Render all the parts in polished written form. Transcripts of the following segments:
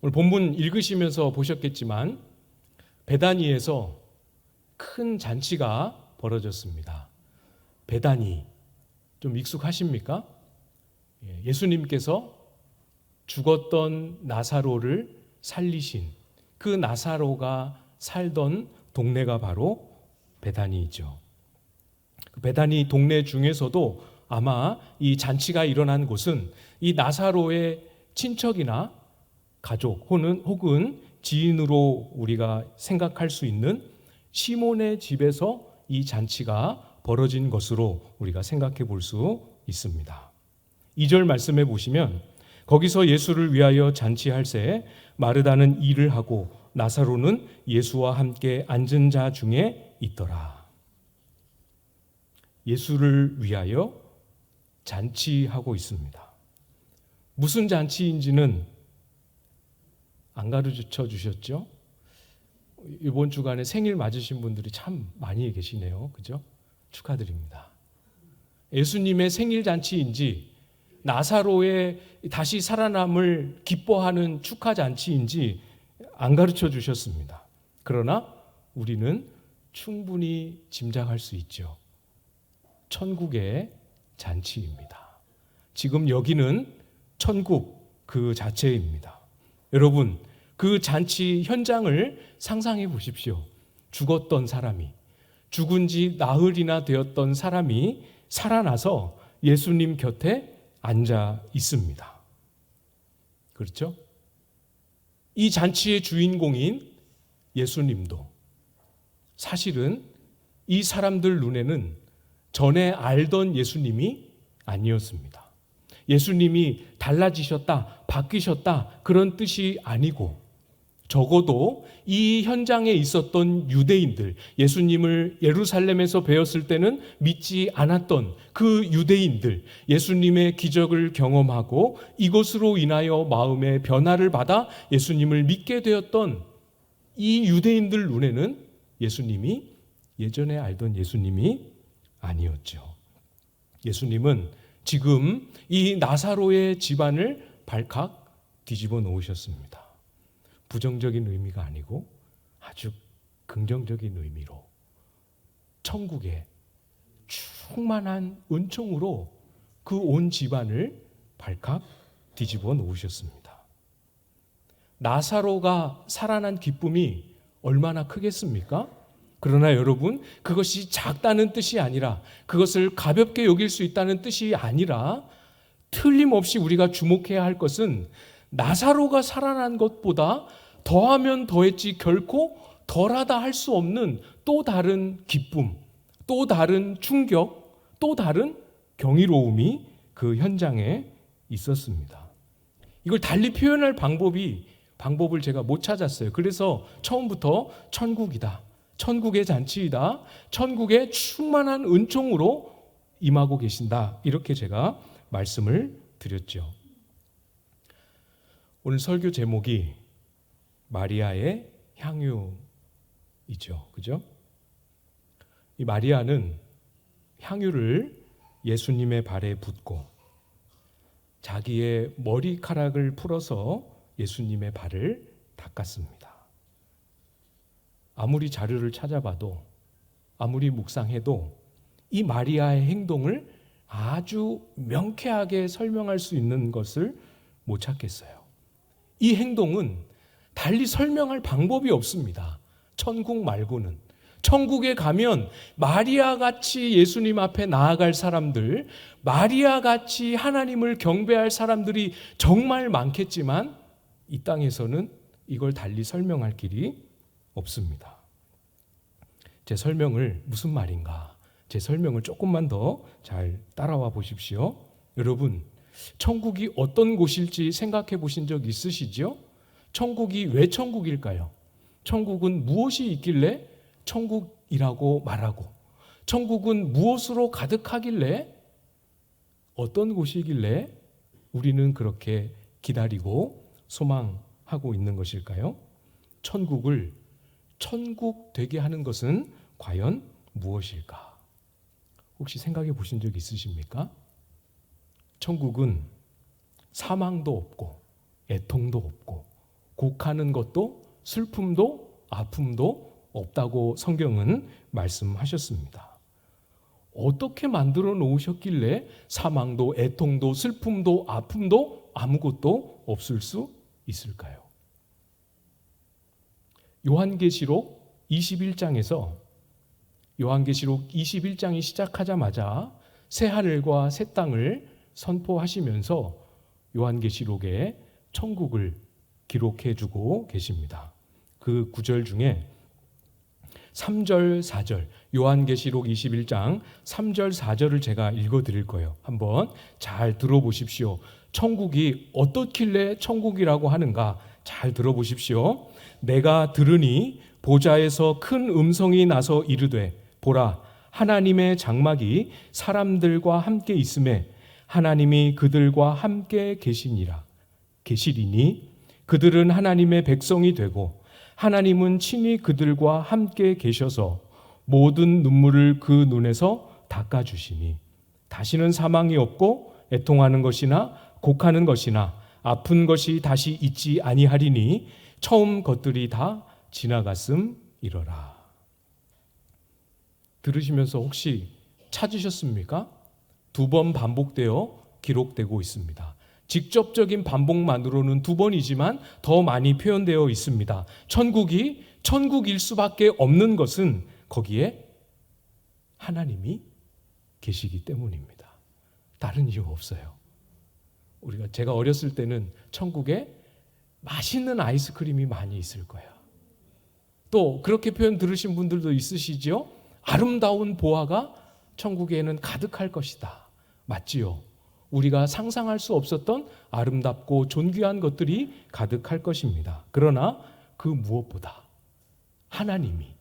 오늘 본문 읽으시면서 보셨겠지만 베다니에서 큰 잔치가 벌어졌습니다. 베다니 좀 익숙하십니까? 예수님께서 죽었던 나사로를 살리신 그 나사로가 살던 동네가 바로 베다니이죠. 베다니 동네 중에서도 아마 이 잔치가 일어난 곳은 이 나사로의 친척이나 가족 혹은 지인으로 우리가 생각할 수 있는 시몬의 집에서 이 잔치가 벌어진 것으로 우리가 생각해 볼 수 있습니다. 2절 말씀해 보시면 거기서 예수를 위하여 잔치할 새 마르다는 일을 하고 나사로는 예수와 함께 앉은 자 중에 있더라. 예수를 위하여 잔치하고 있습니다. 무슨 잔치인지는 안 가르쳐 주셨죠? 이번 주간에 생일 맞으신 분들이 참 많이 계시네요. 그죠? 축하드립니다. 예수님의 생일 잔치인지 나사로의 다시 살아남을 기뻐하는 축하 잔치인지 안 가르쳐 주셨습니다. 그러나 우리는 충분히 짐작할 수 있죠. 천국의 잔치입니다. 지금 여기는 천국 그 자체입니다. 여러분, 그 잔치 현장을 상상해 보십시오. 죽었던 사람이, 죽은 지 나흘이나 되었던 사람이 살아나서 예수님 곁에 앉아 있습니다. 그렇죠? 이 잔치의 주인공인 예수님도 사실은 이 사람들 눈에는 전에 알던 예수님이 아니었습니다. 예수님이 달라지셨다, 바뀌셨다 그런 뜻이 아니고 적어도 이 현장에 있었던 유대인들, 예수님을 예루살렘에서 배웠을 때는 믿지 않았던 그 유대인들, 예수님의 기적을 경험하고 이것으로 인하여 마음의 변화를 받아 예수님을 믿게 되었던 이 유대인들 눈에는 예수님이 예전에 알던 예수님이 아니었죠. 예수님은 지금 이 나사로의 집안을 발칵 뒤집어 놓으셨습니다. 부정적인 의미가 아니고 아주 긍정적인 의미로 천국의 충만한 은총으로 그 온 집안을 발칵 뒤집어 놓으셨습니다. 나사로가 살아난 기쁨이 얼마나 크겠습니까? 그러나 여러분, 그것이 작다는 뜻이 아니라, 그것을 가볍게 여길 수 있다는 뜻이 아니라 틀림없이 우리가 주목해야 할 것은 나사로가 살아난 것보다 더하면 더했지 결코 덜하다 할 수 없는 또 다른 기쁨, 또 다른 충격, 또 다른 경이로움이 그 현장에 있었습니다. 이걸 달리 표현할 방법을 제가 못 찾았어요. 그래서 처음부터 천국이다, 천국의 잔치이다, 천국의 충만한 은총으로 임하고 계신다, 이렇게 제가 말씀을 드렸죠. 오늘 설교 제목이 마리아의 향유이죠. 그죠? 이 마리아는 향유를 예수님의 발에 붓고 자기의 머리카락을 풀어서 예수님의 발을 닦았습니다. 아무리 자료를 찾아봐도, 아무리 묵상해도 이 마리아의 행동을 아주 명쾌하게 설명할 수 있는 것을 못 찾겠어요. 이 행동은 달리 설명할 방법이 없습니다. 천국 말고는. 천국에 가면 마리아 같이 예수님 앞에 나아갈 사람들, 마리아 같이 하나님을 경배할 사람들이 정말 많겠지만 이 땅에서는 이걸 달리 설명할 길이 없습니다. 제 설명을 무슨 말인가? 제 설명을 조금만 더 잘 따라와 보십시오. 여러분, 천국이 어떤 곳일지 생각해 보신 적 있으시죠? 천국이 왜 천국일까요? 천국은 무엇이 있길래 천국이라고 말하고, 천국은 무엇으로 가득하길래, 어떤 곳이길래 우리는 그렇게 기다리고 소망하고 있는 것일까요? 천국을 천국 되게 하는 것은 과연 무엇일까? 혹시 생각해 보신 적 있으십니까? 천국은 사망도 없고 애통도 없고 곡하는 것도 슬픔도 아픔도 없다고 성경은 말씀하셨습니다. 어떻게 만들어 놓으셨길래 사망도 애통도 슬픔도 아픔도 아무것도 없을 수 있을까요? 요한계시록 21장에서 요한계시록 21장이 시작하자마자 새 하늘과 새 땅을 선포하시면서 요한계시록에 천국을 기록해 주고 계십니다. 그 구절 중에 3절, 4절, 요한계시록 21장 3절, 4절을 제가 읽어드릴 거예요. 한번 잘 들어보십시오. 천국이 어떻길래 천국이라고 하는가 잘 들어보십시오. 내가 들으니 보좌에서 큰 음성이 나서 이르되 보라, 하나님의 장막이 사람들과 함께 있음에 하나님이 그들과 함께 계시리니 그들은 하나님의 백성이 되고 하나님은 친히 그들과 함께 계셔서 모든 눈물을 그 눈에서 닦아주시니 다시는 사망이 없고 애통하는 것이나 곡하는 것이나 아픈 것이 다시 있지 아니하리니 처음 것들이 다 지나갔음이러라. 들으시면서 혹시 찾으셨습니까? 2번 반복되어 기록되고 있습니다. 직접적인 반복만으로는 2번이지만 더 많이 표현되어 있습니다. 천국이 천국일 수밖에 없는 것은 거기에 하나님이 계시기 때문입니다. 다른 이유 없어요. 제가 어렸을 때는 천국에 맛있는 아이스크림이 많이 있을 거예요. 또 그렇게 표현 들으신 분들도 있으시죠? 아름다운 보화가 천국에는 가득할 것이다. 맞지요? 우리가 상상할 수 없었던 아름답고 존귀한 것들이 가득할 것입니다. 그러나 그 무엇보다 하나님이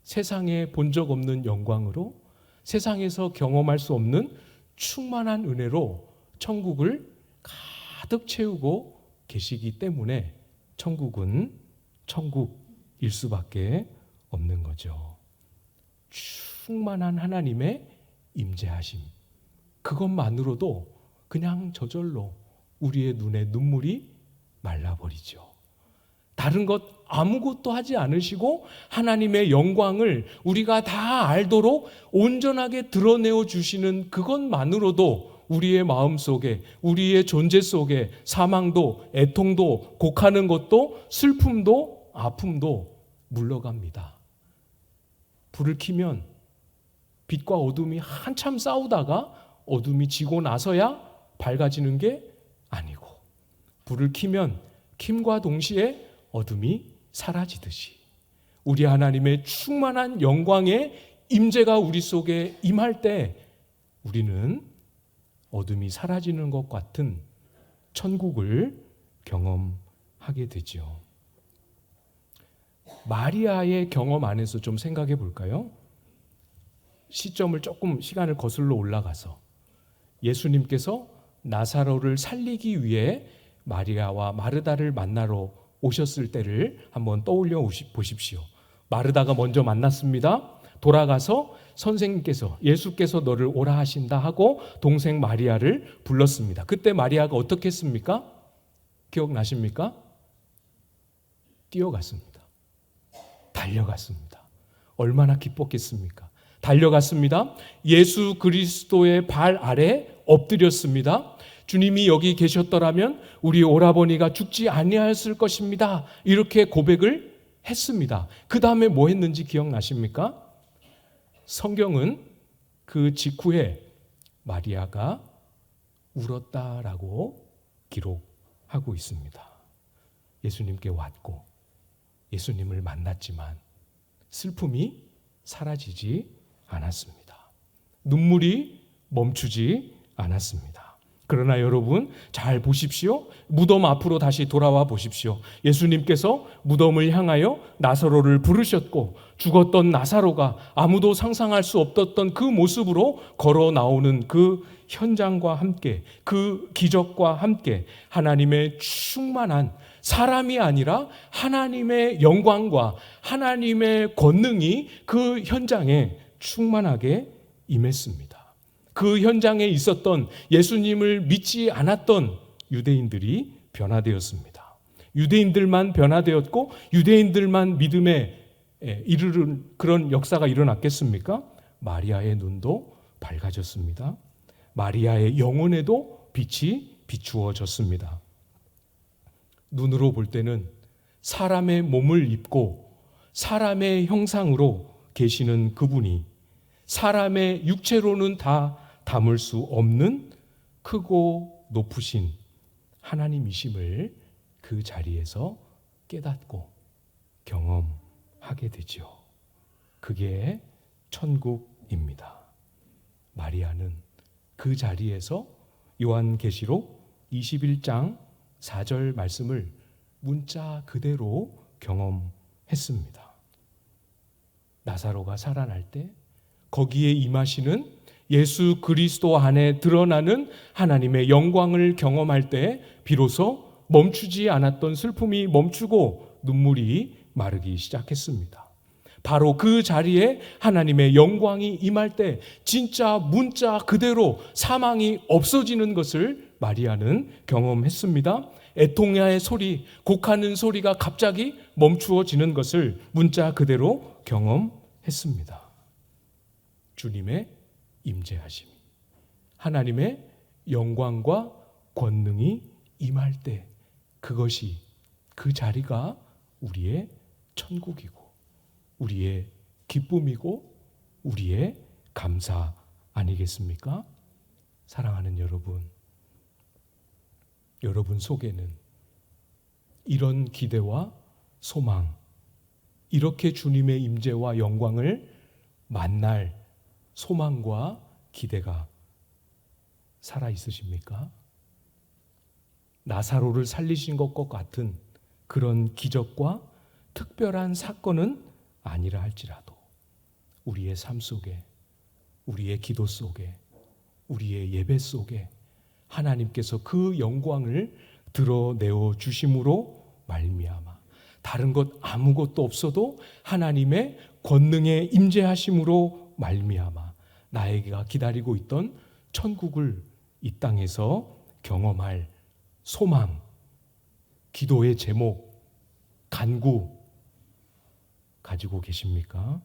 세상에 본 적 없는 영광으로 세상에서 경험할 수 없는 충만한 은혜로 천국을 가득 채우고 계시기 때문에 천국은 천국일 수밖에 없는 거죠. 충만한 하나님의 임재하심, 그것만으로도 그냥 저절로 우리의 눈에 눈물이 말라버리죠. 다른 것 아무것도 하지 않으시고 하나님의 영광을 우리가 다 알도록 온전하게 드러내어 주시는 그것만으로도 우리의 마음 속에, 우리의 존재 속에 사망도 애통도 곡하는 것도 슬픔도 아픔도 물러갑니다. 불을 켜면 빛과 어둠이 한참 싸우다가 어둠이 지고 나서야 밝아지는 게 아니고, 불을 켜면 킴과 동시에 어둠이 사라지듯이 우리 하나님의 충만한 영광의 임재가 우리 속에 임할 때 우리는 어둠이 사라지는 것 같은 천국을 경험하게 되죠. 마리아의 경험 안에서 좀 생각해 볼까요? 시점을 조금 시간을 거슬러 올라가서 예수님께서 나사로를 살리기 위해 마리아와 마르다를 만나러 오셨을 때를 한번 떠올려 보십시오. 마르다가 먼저 만났습니다. 돌아가서 선생님께서, 예수께서 너를 오라 하신다 하고 동생 마리아를 불렀습니다. 그때 마리아가 어떻게 했습니까? 기억나십니까? 뛰어갔습니다. 달려갔습니다. 얼마나 기뻤겠습니까? 달려갔습니다. 예수 그리스도의 발 아래 엎드렸습니다. 주님이 여기 계셨더라면 우리 오라버니가 죽지 아니하였을 것입니다. 이렇게 고백을 했습니다. 그 다음에 뭐 했는지 기억나십니까? 성경은 그 직후에 마리아가 울었다라고 기록하고 있습니다. 예수님께 왔고 예수님을 만났지만 슬픔이 사라지지 않았습니다. 눈물이 멈추지 않았습니다. 그러나 여러분 잘 보십시오. 무덤 앞으로 다시 돌아와 보십시오. 예수님께서 무덤을 향하여 나사로를 부르셨고 죽었던 나사로가 아무도 상상할 수 없었던 그 모습으로 걸어 나오는 그 현장과 함께, 그 기적과 함께 하나님의 충만한, 사람이 아니라 하나님의 영광과 하나님의 권능이 그 현장에 충만하게 임했습니다. 그 현장에 있었던 예수님을 믿지 않았던 유대인들이 변화되었습니다. 유대인들만 변화되었고 유대인들만 믿음에 이르는 그런 역사가 일어났겠습니까? 마리아의 눈도 밝아졌습니다. 마리아의 영혼에도 빛이 비추어졌습니다. 눈으로 볼 때는 사람의 몸을 입고 사람의 형상으로 계시는 그분이 사람의 육체로는 다 담을 수 없는 크고 높으신 하나님이심을 그 자리에서 깨닫고 경험하게 되죠. 그게 천국입니다. 마리아는 그 자리에서 요한계시록 21장 4절 말씀을 문자 그대로 경험했습니다. 나사로가 살아날 때 거기에 임하시는 예수 그리스도 안에 드러나는 하나님의 영광을 경험할 때 비로소 멈추지 않았던 슬픔이 멈추고 눈물이 마르기 시작했습니다. 바로 그 자리에 하나님의 영광이 임할 때 진짜 문자 그대로 사망이 없어지는 것을 마리아는 경험했습니다. 애통야의 소리, 곡하는 소리가 갑자기 멈추어지는 것을 문자 그대로 경험했습니다. 주님의 임재하심, 하나님의 영광과 권능이 임할 때 그것이 그 자리가 우리의 천국이고 우리의 기쁨이고 우리의 감사 아니겠습니까? 사랑하는 여러분 속에는 이런 기대와 소망, 이렇게 주님의 임재와 영광을 만날 소망과 기대가 살아 있으십니까? 나사로를 살리신 것과 같은 그런 기적과 특별한 사건은 아니라 할지라도 우리의 삶 속에, 우리의 기도 속에, 우리의 예배 속에 하나님께서 그 영광을 드러내어 주심으로 말미암아 다른 것 아무것도 없어도 하나님의 권능의 임재하심으로 말미암아 나에게가 기다리고 있던 천국을 이 땅에서 경험할 소망, 기도의 제목, 간구 가지고 계십니까?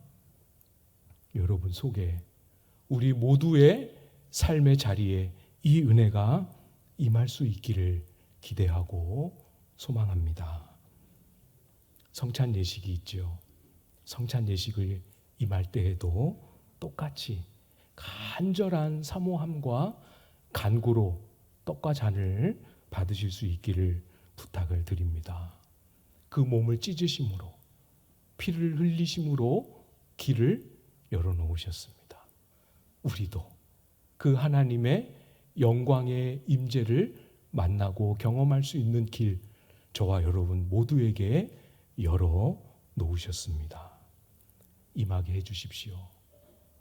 여러분 속에 우리 모두의 삶의 자리에 이 은혜가 임할 수 있기를 기대하고 소망합니다. 성찬 예식이 있죠. 성찬 예식을 임할 때에도 똑같이 간절한 사모함과 간구로 떡과 잔을 받으실 수 있기를 부탁을 드립니다. 그 몸을 찢으심으로 피를 흘리심으로 길을 열어놓으셨습니다. 우리도 그 하나님의 영광의 임재를 만나고 경험할 수 있는 길 저와 여러분 모두에게 열어놓으셨습니다. 임하게 해주십시오.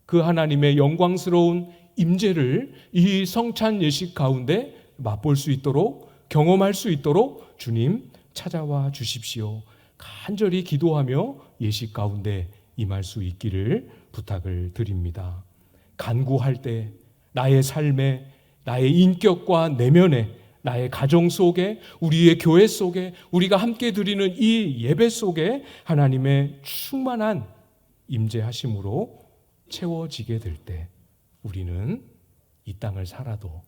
그 하나님의 영광스러운 임재를 이 성찬 예식 가운데 맛볼 수 있도록 경험할 수 있도록 주님 찾아와 주십시오. 간절히 기도하며 예식 가운데 임할 수 있기를 부탁을 드립니다. 간구할 때 나의 삶에, 나의 인격과 내면에, 나의 가정 속에, 우리의 교회 속에, 우리가 함께 드리는 이 예배 속에 하나님의 충만한 임재하심으로 채워지게 될 때 우리는 이 땅을 살아도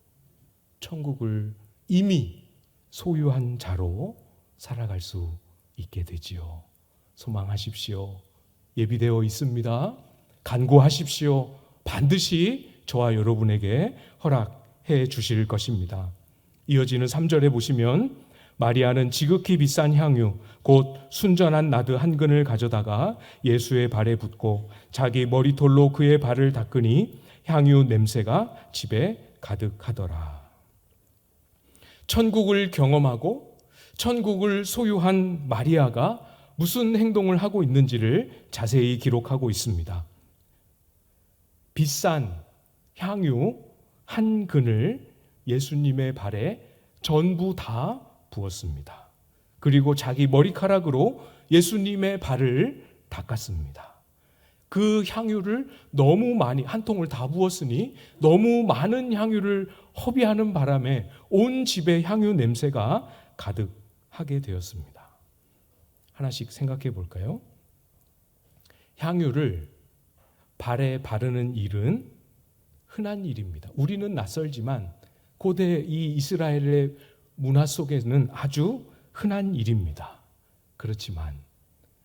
천국을 이미 소유한 자로 살아갈 수 있게 되지요. 소망하십시오. 예비되어 있습니다. 간구하십시오. 반드시 저와 여러분에게 허락해 주실 것입니다. 이어지는 3절에 보시면 마리아는 지극히 비싼 향유 곧 순전한 나드 한 근을 가져다가 예수의 발에 붓고 자기 머리털로 그의 발을 닦으니 향유 냄새가 집에 가득하더라. 천국을 경험하고 천국을 소유한 마리아가 무슨 행동을 하고 있는지를 자세히 기록하고 있습니다. 비싼 향유 한 근을 예수님의 발에 전부 다 부었습니다. 그리고 자기 머리카락으로 예수님의 발을 닦았습니다. 그 향유를 너무 많이, 한 통을 다 부었으니 너무 많은 향유를 허비하는 바람에 온 집에 향유 냄새가 가득 하게 되었습니다. 하나씩 생각해 볼까요? 향유를 발에 바르는 일은 흔한 일입니다. 우리는 낯설지만 고대 이 이스라엘의 문화 속에는 아주 흔한 일입니다. 그렇지만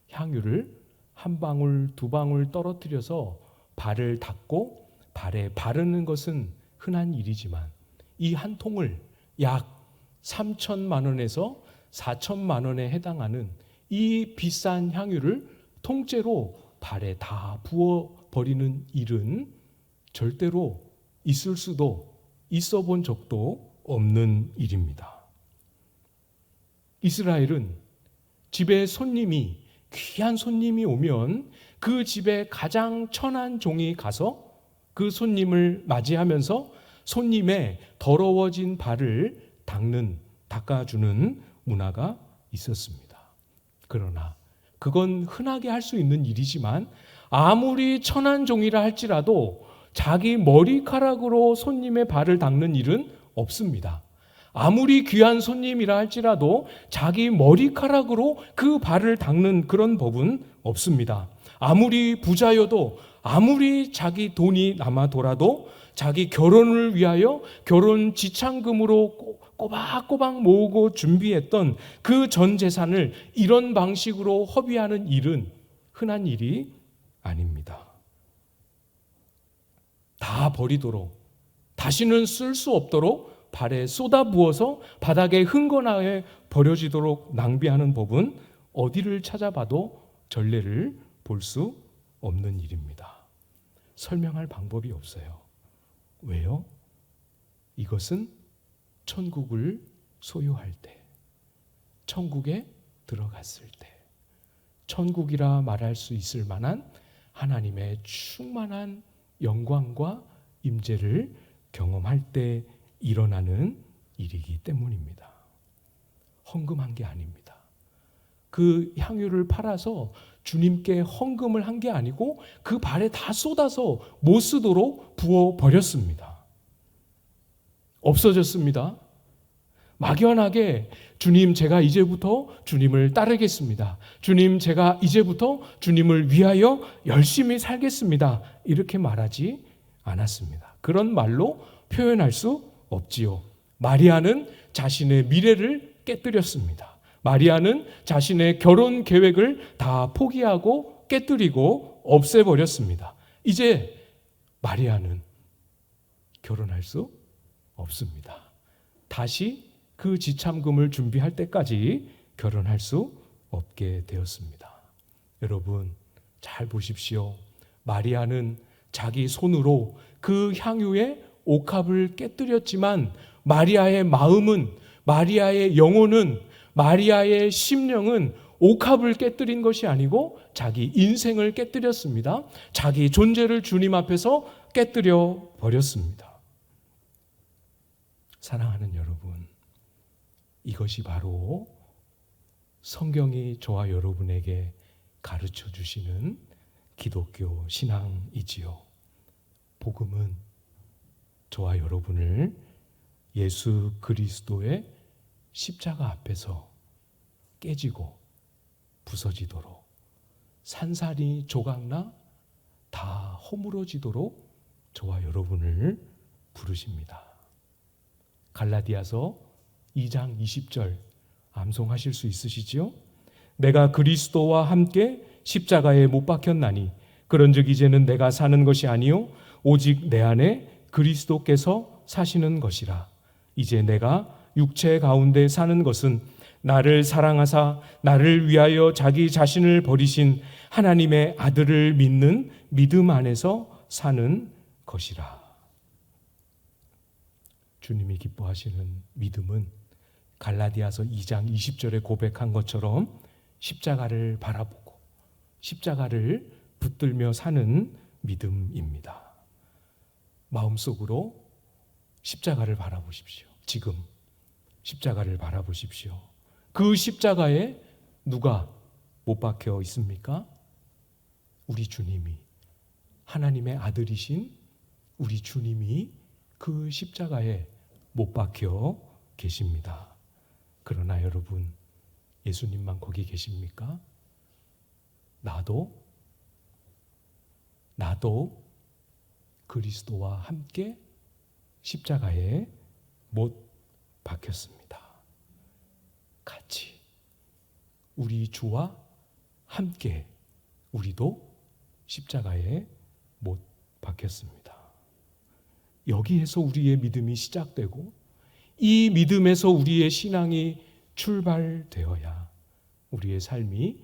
향유를 한 방울 두 방울 떨어뜨려서 발을 닦고 발에 바르는 것은 흔한 일이지만 이 한 통을 약 3천만 원에서 4천만 원에 해당하는 이 비싼 향유를 통째로 발에 다 부어버리는 일은 절대로 있을 수도 있어 본 적도 없는 일입니다. 이스라엘은 집에 손님이 귀한 손님이 오면 그 집에 가장 천한 종이 가서 그 손님을 맞이하면서 손님의 더러워진 발을 닦아주는 문화가 있었습니다. 그러나 그건 흔하게 할 수 있는 일이지만 아무리 천한 종이라 할지라도 자기 머리카락으로 손님의 발을 닦는 일은 없습니다. 아무리 귀한 손님이라 할지라도 자기 머리카락으로 그 발을 닦는 그런 법은 없습니다. 아무리 부자여도 아무리 자기 돈이 남아돌아도 자기 결혼을 위하여 결혼 지참금으로 꼬박꼬박 모으고 준비했던 그 전 재산을 이런 방식으로 허비하는 일은 흔한 일이 아닙니다. 다 버리도록 다시는 쓸 수 없도록 발에 쏟아부어서 바닥에 흥건하게 버려지도록 낭비하는 법은 어디를 찾아봐도 전례를 볼 수 없는 일입니다. 설명할 방법이 없어요. 왜요? 이것은 천국을 소유할 때, 천국에 들어갔을 때, 천국이라 말할 수 있을 만한 하나님의 충만한 영광과 임재를 경험할 때 일어나는 일이기 때문입니다. 헌금한 게 아닙니다. 그 향유를 팔아서 주님께 헌금을 한 게 아니고 그 발에 다 쏟아서 못 쓰도록 부어버렸습니다. 없어졌습니다. 막연하게 주님, 제가 이제부터 주님을 따르겠습니다. 주님, 제가 이제부터 주님을 위하여 열심히 살겠습니다. 이렇게 말하지 않았습니다. 그런 말로 표현할 수 없지요. 마리아는 자신의 미래를 깨뜨렸습니다. 마리아는 자신의 결혼 계획을 다 포기하고 깨뜨리고 없애버렸습니다. 이제 마리아는 결혼할 수 없습니다. 다시 그 지참금을 준비할 때까지 결혼할 수 없게 되었습니다. 여러분 잘 보십시오. 마리아는 자기 손으로 그 향유의 옥합을 깨뜨렸지만 마리아의 마음은, 마리아의 영혼은, 마리아의 심령은 옥합을 깨뜨린 것이 아니고 자기 인생을 깨뜨렸습니다. 자기 존재를 주님 앞에서 깨뜨려 버렸습니다. 사랑하는 여러분, 이것이 바로 성경이 저와 여러분에게 가르쳐 주시는 기독교 신앙이지요. 복음은 저와 여러분을 예수 그리스도의 십자가 앞에서 깨지고 부서지도록, 산산이 조각나 다 허물어지도록 저와 여러분을 부르십니다. 갈라디아서 2장 20절 암송하실 수 있으시지요? 내가 그리스도와 함께 십자가에 못 박혔나니 그런즉 이제는 내가 사는 것이 아니요 오직 내 안에 그리스도께서 사시는 것이라. 이제 내가 육체 가운데 사는 것은 나를 사랑하사 나를 위하여 자기 자신을 버리신 하나님의 아들을 믿는 믿음 안에서 사는 것이라. 주님이 기뻐하시는 믿음은 갈라디아서 2장 20절에 고백한 것처럼 십자가를 바라보고 십자가를 붙들며 사는 믿음입니다. 마음속으로 십자가를 바라보십시오. 지금 십자가를 바라보십시오. 그 십자가에 누가 못 박혀 있습니까? 우리 주님이, 하나님의 아들이신 우리 주님이 그 십자가에 못 박혀 계십니다. 그러나 여러분, 예수님만 거기 계십니까? 나도 그리스도와 함께 십자가에 못 박혔습니다. 같이 우리 주와 함께 우리도 십자가에 못 박혔습니다. 여기에서 우리의 믿음이 시작되고 이 믿음에서 우리의 신앙이 출발되어야 우리의 삶이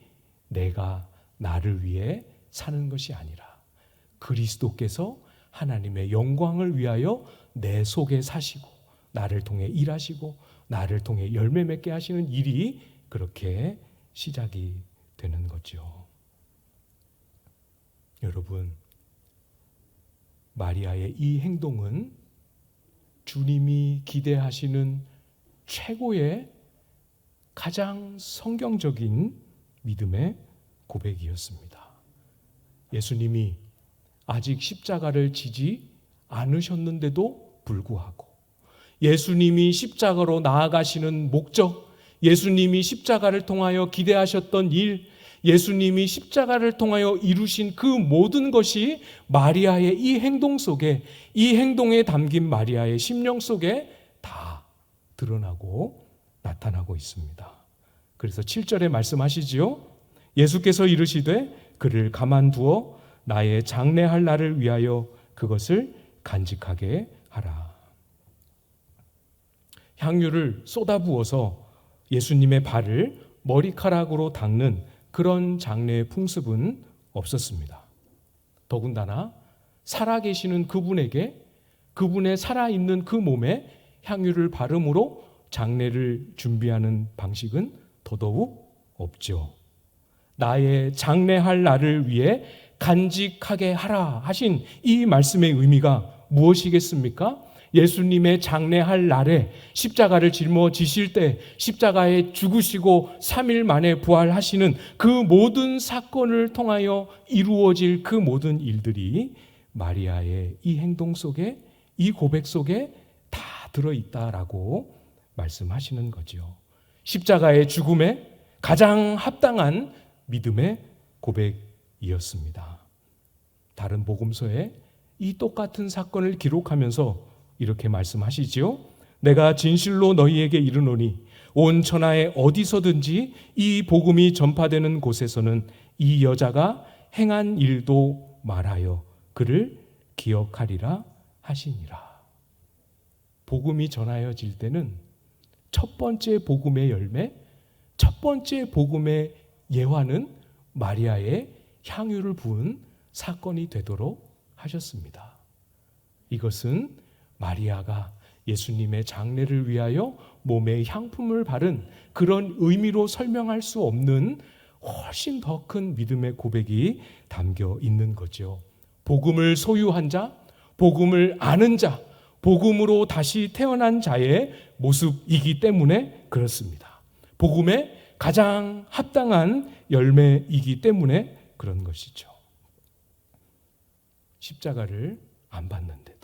내가 나를 위해 사는 것이 아니라 그리스도께서 하나님의 영광을 위하여 내 속에 사시고 나를 통해 일하시고 나를 통해 열매 맺게 하시는 일이 그렇게 시작이 되는 거죠. 여러분, 마리아의 이 행동은 주님이 기대하시는 최고의 가장 성경적인 믿음의 고백이었습니다. 예수님이 아직 십자가를 지지 않으셨는데도 불구하고 예수님이 십자가로 나아가시는 목적, 예수님이 십자가를 통하여 기대하셨던 일, 예수님이 십자가를 통하여 이루신 그 모든 것이 마리아의 이 행동 속에, 이 행동에 담긴 마리아의 심령 속에 다 드러나고 나타나고 있습니다. 그래서 7절에 말씀하시지요. 예수께서 이르시되 그를 가만두어 나의 장례할 날을 위하여 그것을 간직하게 하라. 향유를 쏟아부어서 예수님의 발을 머리카락으로 닦는 그런 장례의 풍습은 없었습니다. 더군다나 살아계시는 그분에게, 그분의 살아있는 그 몸에 향유를 바름으로 장례를 준비하는 방식은 더더욱 없죠. 나의 장례할 날을 위해 간직하게 하라 하신 이 말씀의 의미가 무엇이겠습니까? 예수님의 장례할 날에 십자가를 짊어지실 때 십자가에 죽으시고 3일 만에 부활하시는 그 모든 사건을 통하여 이루어질 그 모든 일들이 마리아의 이 행동 속에, 이 고백 속에 다 들어있다라고 말씀하시는 거죠. 십자가의 죽음에 가장 합당한 믿음의 고백이었습니다. 다른 복음서에 이 똑같은 사건을 기록하면서 이렇게 말씀하시지요. 내가 진실로 너희에게 이르노니 온 천하에 어디서든지 이 복음이 전파되는 곳에서는 이 여자가 행한 일도 말하여 그를 기억하리라 하시니라. 복음이 전하여질 때는 첫 번째 복음의 열매, 첫 번째 복음의 예화는 마리아의 향유를 부은 사건이 되도록 하셨습니다. 이것은 마리아가 예수님의 장례를 위하여 몸에 향품을 바른 그런 의미로 설명할 수 없는 훨씬 더 큰 믿음의 고백이 담겨 있는 거죠. 복음을 소유한 자, 복음을 아는 자, 복음으로 다시 태어난 자의 모습이기 때문에 그렇습니다. 복음의 가장 합당한 열매이기 때문에 그런 것이죠. 십자가를 안 받는데도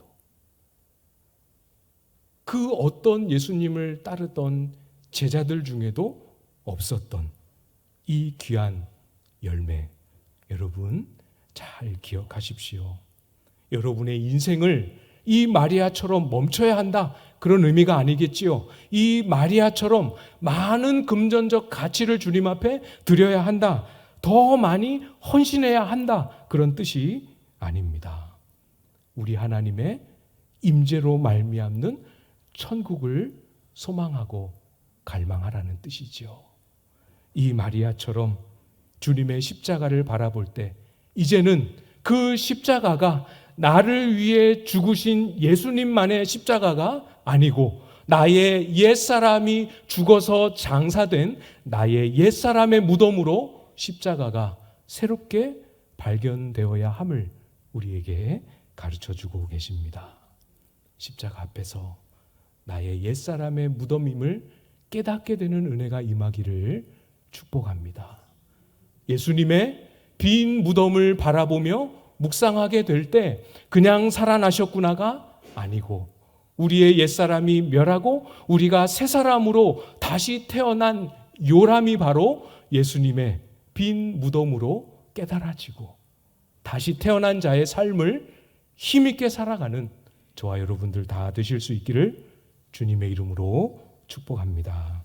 그 어떤 예수님을 따르던 제자들 중에도 없었던 이 귀한 열매, 여러분 잘 기억하십시오. 여러분의 인생을 이 마리아처럼 멈춰야 한다, 그런 의미가 아니겠지요. 이 마리아처럼 많은 금전적 가치를 주님 앞에 드려야 한다, 더 많이 헌신해야 한다, 그런 뜻이 아닙니다. 우리 하나님의 임재로 말미암는 천국을 소망하고 갈망하라는 뜻이지요. 이 마리아처럼 주님의 십자가를 바라볼 때 이제는 그 십자가가 나를 위해 죽으신 예수님만의 십자가가 아니고 나의 옛사람이 죽어서 장사된 나의 옛사람의 무덤으로 십자가가 새롭게 발견되어야 함을 우리에게 가르쳐주고 계십니다. 십자가 앞에서 나의 옛사람의 무덤임을 깨닫게 되는 은혜가 임하기를 축복합니다. 예수님의 빈 무덤을 바라보며 묵상하게 될 때 그냥 살아나셨구나가 아니고 우리의 옛사람이 멸하고 우리가 새 사람으로 다시 태어난 요람이 바로 예수님의 빈 무덤으로 깨달아지고 다시 태어난 자의 삶을 힘있게 살아가는 저와 여러분들 다 되실 수 있기를 주님의 이름으로 축복합니다.